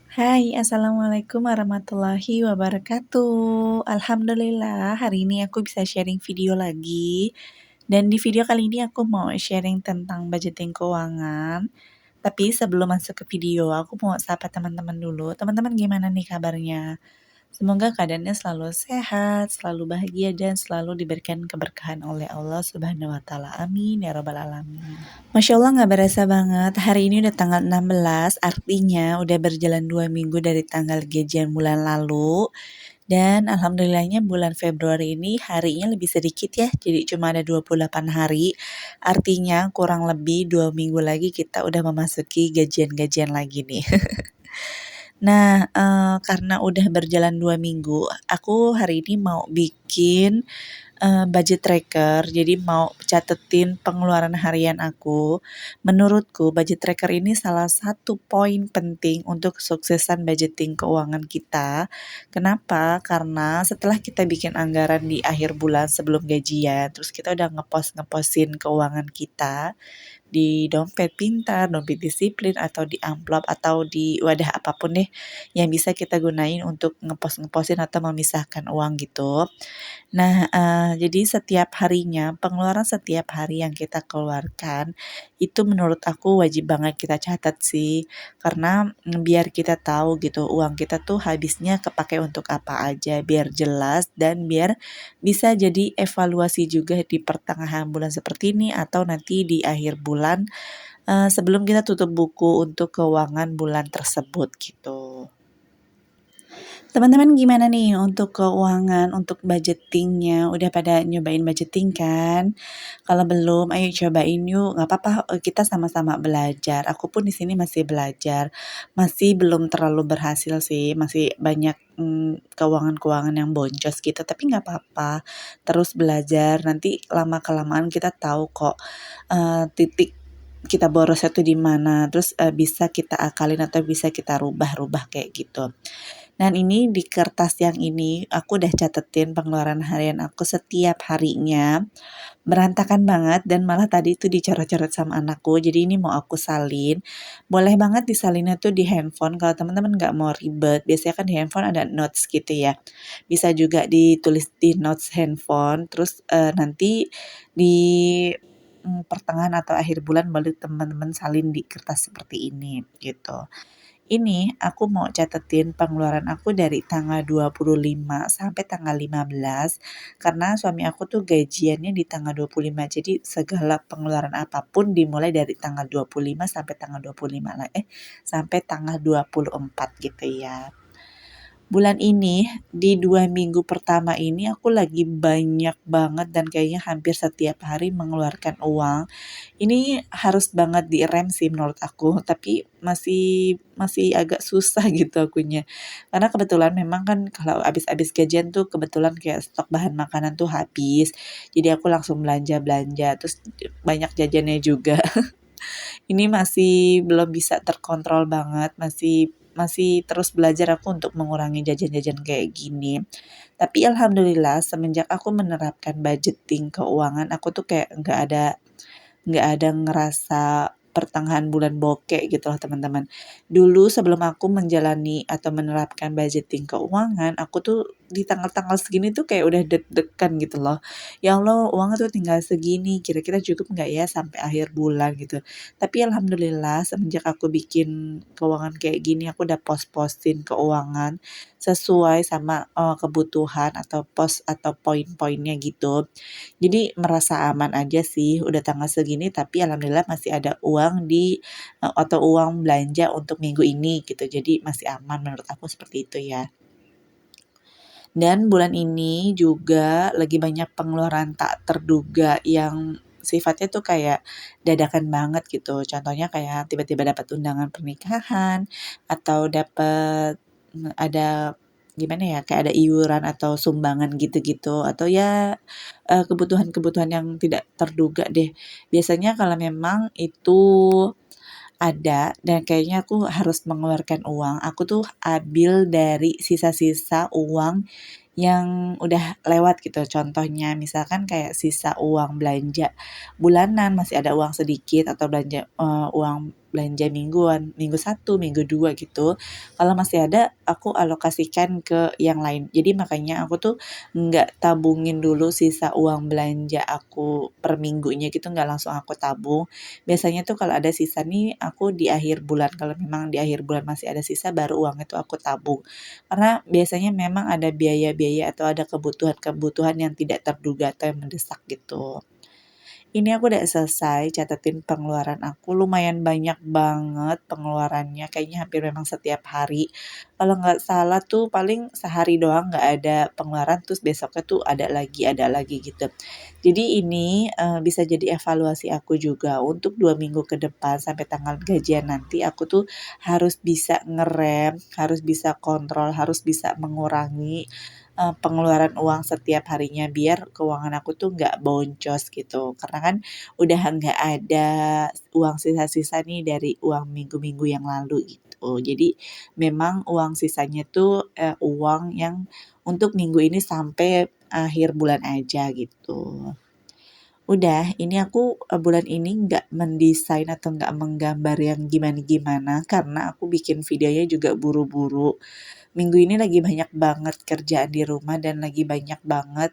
Hai, Assalamualaikum warahmatullahi wabarakatuh. Alhamdulillah, hari ini aku bisa sharing video lagi. Dan di video kali ini aku mau sharing tentang budgeting keuangan. Tapi sebelum masuk ke video, aku mau sapa teman-teman dulu. Teman-teman gimana nih kabarnya? Semoga keadaannya selalu sehat, selalu bahagia, dan selalu diberikan keberkahan oleh Allah Subhanahu wa Ta'ala. Amin ya Rabbal 'Alamin. Masya Allah, nggak berasa banget. Hari ini udah tanggal 16, artinya udah berjalan 2 minggu dari tanggal gajian bulan lalu. Dan alhamdulillahnya bulan Februari ini harinya lebih sedikit ya, jadi cuma ada 28 hari. Artinya kurang lebih 2 minggu lagi kita udah memasuki gajian-gajian lagi nih. Nah, karena udah berjalan 2 minggu, aku hari ini mau bikin budget tracker, jadi mau catetin pengeluaran harian aku. Menurutku budget tracker ini salah satu poin penting untuk kesuksesan budgeting keuangan kita. Kenapa? Karena setelah kita bikin anggaran di akhir bulan sebelum gajian, terus kita udah ngeposin keuangan kita di dompet pintar, dompet disiplin, atau di amplop, atau di wadah apapun deh yang bisa kita gunain untuk ngeposin atau memisahkan uang gitu. Nah, jadi setiap harinya, pengeluaran setiap hari yang kita keluarkan, itu menurut aku wajib banget kita catat sih. Karena biar kita tahu gitu, uang kita tuh habisnya kepake untuk apa aja, biar jelas dan biar bisa jadi evaluasi juga di pertengahan bulan seperti ini atau nanti di akhir bulan, sebelum kita tutup buku untuk keuangan bulan tersebut gitu. Teman-teman gimana nih untuk keuangan, untuk budgetingnya? Udah pada nyobain budgeting kan? Kalau belum, ayo cobain yuk. Nggak apa-apa, kita sama-sama belajar. Aku pun di sini masih belajar, masih belum terlalu berhasil sih, masih banyak keuangan-keuangan yang boncos gitu. Tapi nggak apa-apa, terus belajar. Nanti lama-kelamaan kita tahu kok titik kita borosnya tuh di mana. Terus bisa kita akalin atau bisa kita rubah-rubah kayak gitu. Dan ini di kertas yang ini aku udah catetin pengeluaran harian aku setiap harinya. Berantakan banget dan malah tadi itu dicoret-coret sama anakku. Jadi ini mau aku salin. Boleh banget disalinnya tuh di handphone kalau teman-teman nggak mau ribet. Biasanya kan di handphone ada notes gitu ya. Bisa juga ditulis di notes handphone. Terus nanti di pertengahan atau akhir bulan baru teman-teman salin di kertas seperti ini gitu. Ini aku mau catetin pengeluaran aku dari tanggal 25 sampai tanggal 15 karena suami aku tuh gajiannya di tanggal 25. Jadi segala pengeluaran apapun dimulai dari tanggal 25 sampai tanggal 25 lah sampai tanggal 24 gitu ya. Bulan ini, di 2 minggu pertama ini aku lagi banyak banget dan kayaknya hampir setiap hari mengeluarkan uang. Ini harus banget direm sih menurut aku, tapi masih masih agak susah gitu akunya. Karena kebetulan memang kan kalau habis-habis gajian tuh kebetulan kayak stok bahan makanan tuh habis. Jadi aku langsung belanja-belanja, terus banyak jajannya juga. Ini masih belum bisa terkontrol banget, masih masih terus belajar aku untuk mengurangi jajan-jajan kayak gini. Tapi alhamdulillah semenjak aku menerapkan budgeting keuangan, aku tuh kayak nggak ada ngerasa pertengahan bulan bokek gitu loh teman-teman. Dulu sebelum aku menjalani atau menerapkan budgeting keuangan, aku tuh di tanggal-tanggal segini tuh kayak udah deg-degan gitu loh. Ya Allah, uangnya tuh tinggal segini, kira-kira cukup nggak ya sampai akhir bulan gitu. Tapi alhamdulillah semenjak aku bikin keuangan kayak gini, aku udah pos-posin keuangan sesuai sama kebutuhan atau pos atau poin-poinnya gitu. Jadi merasa aman aja sih, udah tanggal segini tapi alhamdulillah masih ada uang atau uang belanja untuk minggu ini gitu. Jadi masih aman menurut aku seperti itu ya. Dan bulan ini juga lagi banyak pengeluaran tak terduga yang sifatnya tuh kayak dadakan banget gitu. Contohnya kayak tiba-tiba dapat undangan pernikahan atau dapat ada gimana ya, kayak ada iuran atau sumbangan gitu-gitu atau ya kebutuhan-kebutuhan yang tidak terduga deh. Biasanya kalau memang itu ada dan kayaknya aku harus mengeluarkan uang, aku tuh ambil dari sisa-sisa uang yang udah lewat gitu. Contohnya misalkan kayak sisa uang belanja bulanan, masih ada uang sedikit atau belanja uang belanja mingguan, minggu 1, minggu 2 gitu. Kalau masih ada, aku alokasikan ke yang lain. Jadi makanya aku tuh nggak tabungin dulu sisa uang belanja aku per minggunya gitu, nggak langsung aku tabung. Biasanya tuh kalau ada sisa nih, aku di akhir bulan, kalau memang di akhir bulan masih ada sisa, baru uang itu aku tabung. Karena biasanya memang ada biaya-biaya atau ada kebutuhan-kebutuhan yang tidak terduga atau yang mendesak gitu. Ini aku udah selesai catetin pengeluaran aku, lumayan banyak banget pengeluarannya, kayaknya hampir memang setiap hari. Kalau nggak salah tuh paling sehari doang nggak ada pengeluaran, terus besoknya tuh ada lagi gitu. Jadi ini bisa jadi evaluasi aku juga untuk 2 minggu ke depan sampai tanggal gajian nanti aku tuh harus bisa ngerem, harus bisa kontrol, harus bisa mengurangi pengeluaran uang setiap harinya biar keuangan aku tuh nggak boncos gitu. Karena kan udah nggak ada uang sisa-sisa nih dari uang minggu-minggu yang lalu gitu. Jadi memang uang sisanya tuh uang yang untuk minggu ini sampai akhir bulan aja gitu. Udah, ini aku bulan ini nggak mendesain atau nggak menggambar yang gimana-gimana karena aku bikin videonya juga buru-buru. Minggu ini lagi banyak banget kerjaan di rumah dan lagi banyak banget,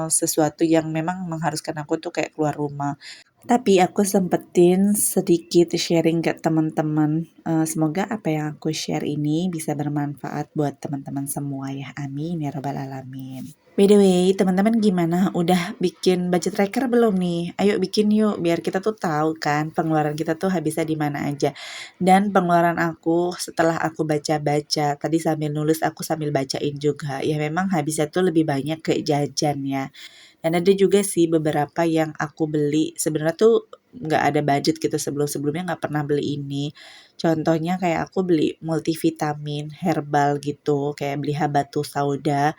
sesuatu yang memang mengharuskan aku tuh kayak keluar rumah. Tapi aku sempetin sedikit sharing ke teman-teman, semoga apa yang aku share ini bisa bermanfaat buat teman-teman semua ya, amin ya rabbal alamin. By the way, teman-teman gimana? Udah bikin budget tracker belum nih? Ayo bikin yuk, biar kita tuh tahu kan pengeluaran kita tuh habisnya di mana aja. Dan pengeluaran aku setelah aku baca-baca, tadi sambil nulis aku sambil bacain juga, ya memang habisnya tuh lebih banyak ke jajan ya. Dan ada juga sih beberapa yang aku beli, sebenarnya tuh nggak ada budget gitu sebelum-sebelumnya nggak pernah beli ini. Contohnya kayak aku beli multivitamin herbal gitu, kayak beli habatus sauda,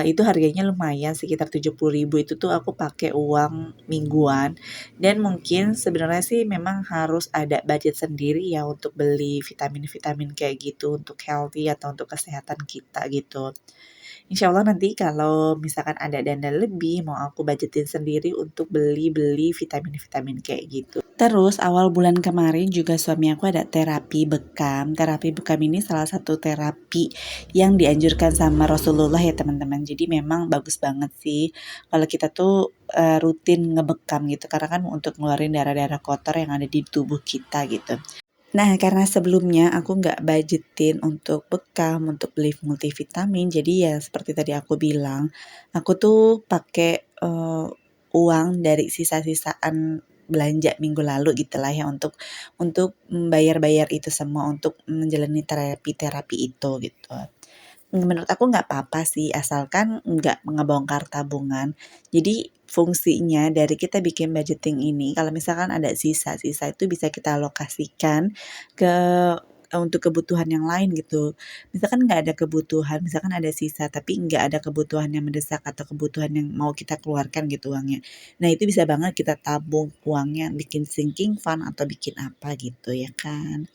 itu harganya lumayan sekitar 70.000 itu tuh aku pakai uang mingguan. Dan mungkin sebenarnya sih memang harus ada budget sendiri ya untuk beli vitamin-vitamin kayak gitu untuk healthy atau untuk kesehatan kita gitu. Insya Allah nanti kalau misalkan ada dana lebih, mau aku budgetin sendiri untuk beli-beli vitamin-vitamin kayak gitu. Terus awal bulan kemarin juga suami aku ada terapi bekam. Terapi bekam ini salah satu terapi yang dianjurkan sama Rasulullah ya teman-teman. Jadi memang bagus banget sih kalau kita tuh rutin ngebekam gitu. Karena kan untuk ngeluarin darah-darah kotor yang ada di tubuh kita gitu. Nah, karena sebelumnya aku nggak budgetin untuk bekam, untuk beli multivitamin, jadi ya seperti tadi aku bilang, aku tuh pakai uang dari sisa-sisaan belanja minggu lalu gitulah ya untuk bayar-bayar itu semua untuk menjalani terapi-terapi itu gitu. Menurut aku nggak apa-apa sih, asalkan nggak ngebongkar tabungan. Jadi fungsinya dari kita bikin budgeting ini, kalau misalkan ada sisa-sisa itu bisa kita alokasikan ke untuk kebutuhan yang lain gitu. Misalkan nggak ada kebutuhan, misalkan ada sisa tapi nggak ada kebutuhan yang mendesak atau kebutuhan yang mau kita keluarkan gitu uangnya. Nah itu bisa banget kita tabung uangnya, bikin sinking fund atau bikin apa gitu ya kan.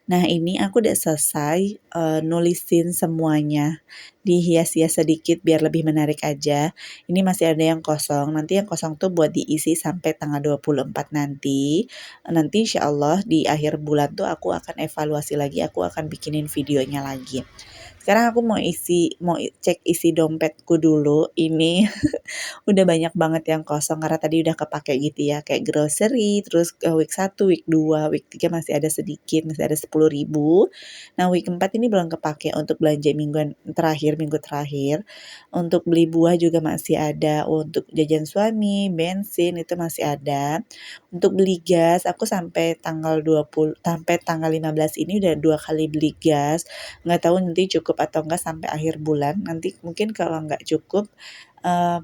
Nah ini aku udah selesai, nulisin semuanya, dihias-hias sedikit biar lebih menarik aja. Ini masih ada yang kosong, nanti yang kosong tuh buat diisi sampai tanggal 24 nanti. Nanti insya Allah di akhir bulan tuh aku akan evaluasi lagi, aku akan bikinin videonya lagi. Sekarang aku mau cek isi dompetku dulu, ini udah banyak banget yang kosong karena tadi udah kepake gitu ya, kayak grocery, terus week 1, week 2, week 3 masih ada sedikit, masih ada 10.000. Nah, week 4 ini belum kepake untuk belanja minggu terakhir. Untuk beli buah juga masih ada, untuk jajan suami, bensin itu masih ada. Untuk beli gas, aku sampai tanggal 15 ini udah 2 kali beli gas. Nggak tahu nanti cukup atau enggak sampai akhir bulan. Nanti mungkin kalau nggak cukup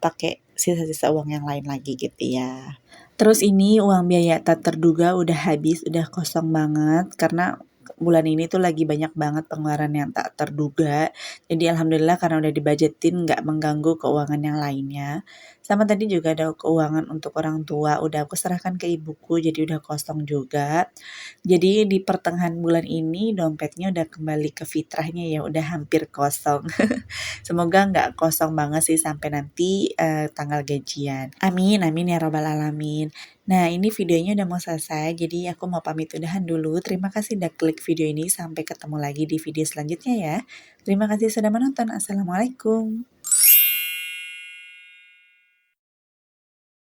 pakai sisa-sisa uang yang lain lagi gitu ya. Terus ini uang biaya tak terduga udah habis, udah kosong banget karena bulan ini tuh lagi banyak banget pengeluaran yang tak terduga. Jadi alhamdulillah karena udah dibudgetin nggak mengganggu keuangan yang lainnya. Sama tadi juga ada keuangan untuk orang tua, udah aku serahkan ke ibuku jadi udah kosong juga. Jadi di pertengahan bulan ini dompetnya udah kembali ke fitrahnya ya, udah hampir kosong. Semoga nggak kosong banget sih sampai nanti tanggal gajian. Amin, amin ya robbal alamin. Nah, ini videonya udah mau selesai, jadi aku mau pamit udahan dulu. Terima kasih udah klik video ini, sampai ketemu lagi di video selanjutnya ya. Terima kasih sudah menonton, assalamualaikum.